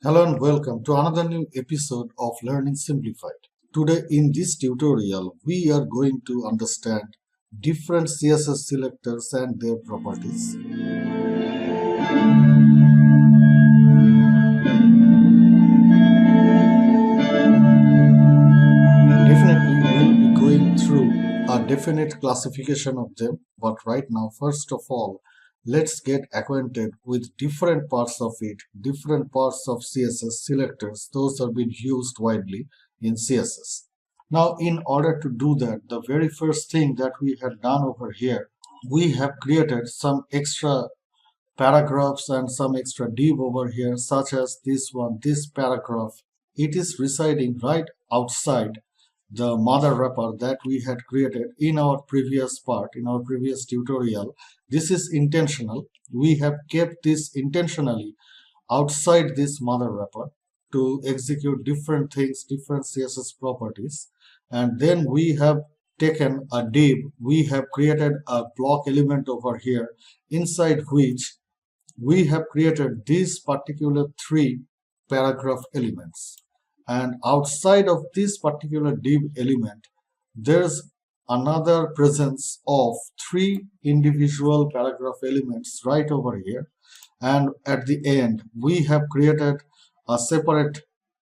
Hello and welcome to another new episode of Learning Simplified. Today in this tutorial, we are going to understand different CSS selectors and their properties. Definitely, we'll be going through a definite classification of them, but right now, first of all, let's get acquainted with different parts of it, different parts of CSS selectors. Those are being used widely in CSS. Now, in order to do that, the very first thing that we have done over here, we have created some extra paragraphs and some extra div over here, such as this one, this paragraph. It is residing right outside the mother wrapper that we had created in our previous part, in our previous tutorial. This is intentional. We have kept this intentionally outside this mother wrapper to execute different things, different CSS properties. And then we have taken a div, we have created a block element over here, inside which we have created these particular three paragraph elements. And outside of this particular div element, there's another presence of three individual paragraph elements right over here. And at the end, we have created a separate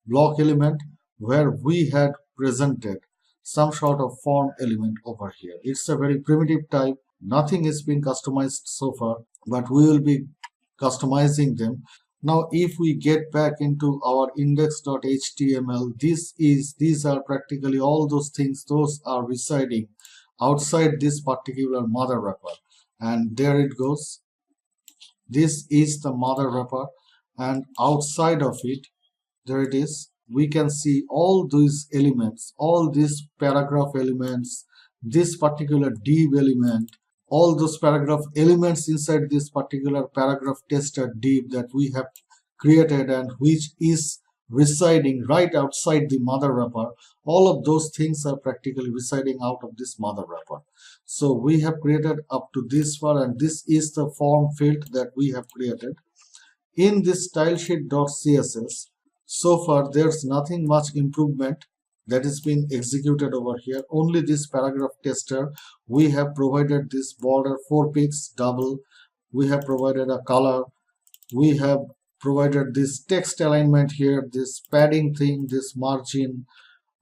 block element where we had presented some sort of form element over here. It's a very primitive type. Nothing has been customized so far, but we will be customizing them. Now, if we get back into our index.html, these are practically all those things. Those are residing outside this particular mother wrapper, and there it goes. This is the mother wrapper, and outside of it, there it is. We can see all these elements, all these paragraph elements, this particular div element, all those paragraph elements inside this particular paragraph tester div that we have created and which is residing right outside the mother wrapper. All of those things are practically residing out of this mother wrapper. So we have created up to this far, and this is the form field that we have created. In this stylesheet.css, so far there's nothing much improvement that is being executed over here. Only this paragraph tester, we have provided this border 4 pixels double, we have provided a color, we have provided this text alignment here, this padding thing, this margin,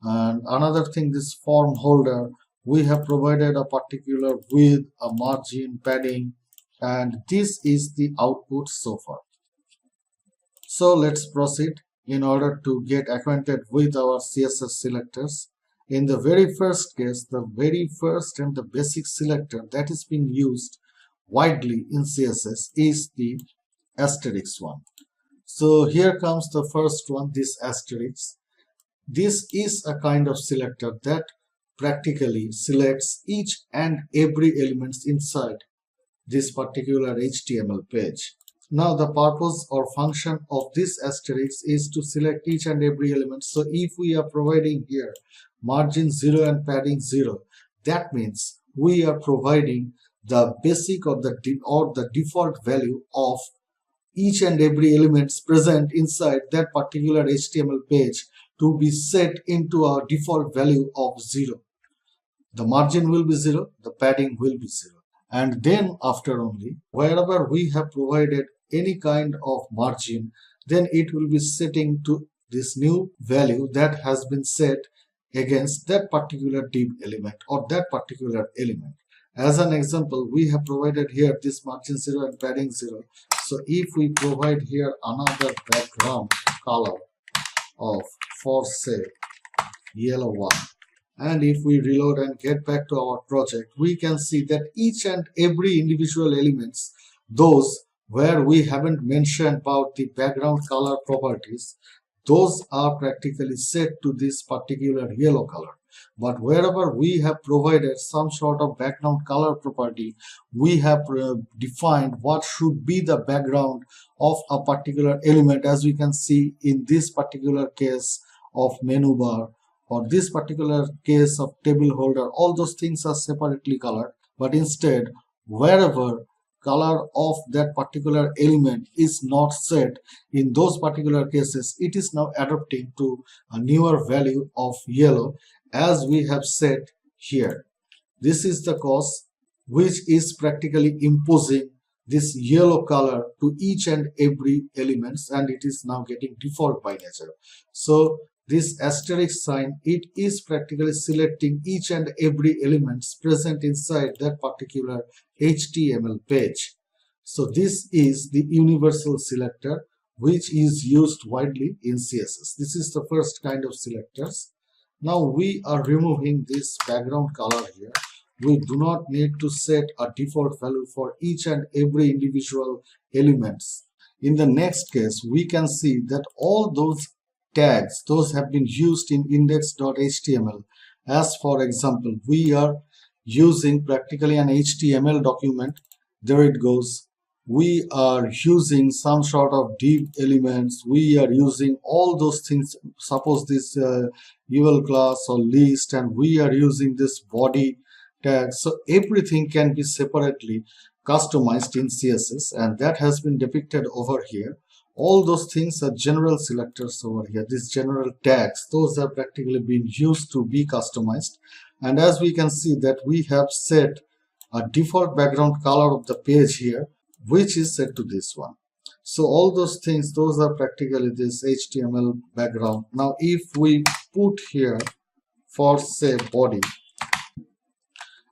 and another thing, this form holder. We have provided a particular width, a margin, padding, and this is the output so far. So let's proceed. In order to get acquainted with our CSS selectors, in the very first case, the very first and the basic selector that is being used widely in CSS is the asterisk one. So here comes the first one, this asterisk. This is a kind of selector that practically selects each and every element inside this particular HTML page. Now the purpose or function of this asterisk is to select each and every element. So if we are providing here margin 0 and padding 0, that means we are providing the basic or the default value of each and every element present inside that particular HTML page to be set into our default value of 0. The margin will be 0, the padding will be 0. And then after only, wherever we have provided any kind of margin, then it will be setting to this new value that has been set against that particular div element or that particular element. As an example, we have provided here this margin 0 and padding 0. So if we provide here another background color of, for say, yellow one, and if we reload and get back to our project, we can see that each and every individual elements, those where we haven't mentioned about the background color properties, those are practically set to this particular yellow color. But wherever we have provided some sort of background color property, we have defined what should be the background of a particular element, as we can see in this particular case of menu bar, or this particular case of table holder. All those things are separately colored, but instead, wherever color of that particular element is not set in those particular cases, it is now adapting to a newer value of yellow as we have set here. This is the cause which is practically imposing this yellow color to each and every elements, and it is now getting default by nature. So this asterisk sign, it is practically selecting each and every elements present inside that particular HTML page. So this is the universal selector which is used widely in CSS. This is the first kind of selectors. Now we are removing this background color here. We do not need to set a default value for each and every individual elements. In the next case, we can see that all those tags, those have been used in index.html. As for example, we are using practically an HTML document. There it goes. We are using some sort of div elements. We are using all those things. Suppose this UL class or list, and we are using this body tag. So everything can be separately customized in CSS, and that has been depicted over here. All those things are general selectors over here. These general tags, those have practically been used to be customized. And as we can see that we have set a default background color of the page here, which is set to this one. So all those things, those are practically this HTML background. Now if we put here for say body,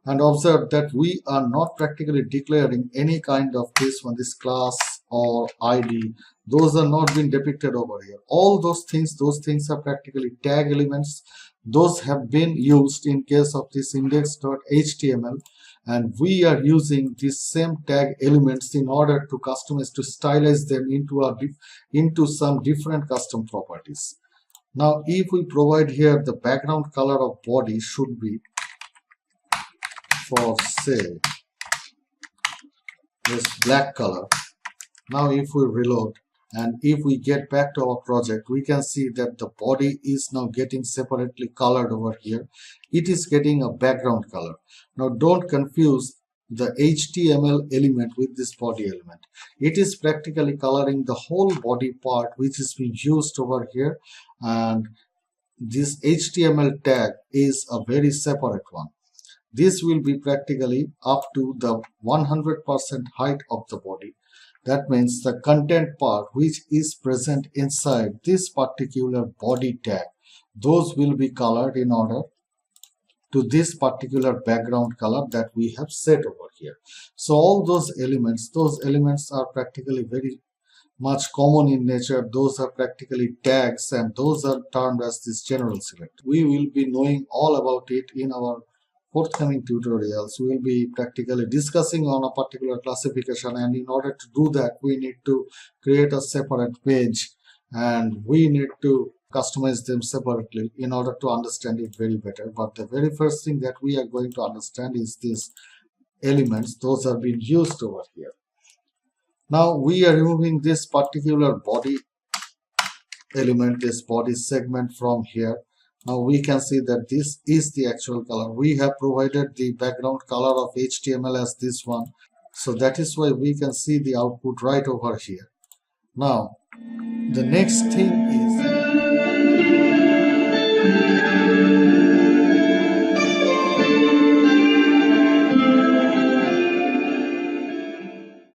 and observe that we are not practically declaring any kind of this class or ID. Those are not being depicted over here. All those things are practically tag elements. Those have been used in case of this index.html, and we are using these same tag elements in order to customize, to stylize them into some different custom properties. Now if we provide here the background color of body should be for say this black color. Now if we reload and if we get back to our project, we can see that the body is now getting separately colored over here. It is getting a background color. Now don't confuse the HTML element with this body element. It is practically coloring the whole body part which is being used over here, and this HTML tag is a very separate one. This will be practically up to the 100% height of the body. That means the content part which is present inside this particular body tag, those will be colored in order to this particular background color that we have set over here. So all those elements are practically very much common in nature. Those are practically tags, and those are termed as this general select. We will be knowing all about it in our forthcoming tutorials. We will be practically discussing on a particular classification, and in order to do that we need to create a separate page and we need to customize them separately in order to understand it very better. But the very first thing that we are going to understand is these elements. Those are being used over here. Now we are removing this particular body element, this body segment from here. Now we can see that this is the actual color. We have provided the background color of HTML as this one. So that is why we can see the output right over here. Now the next thing is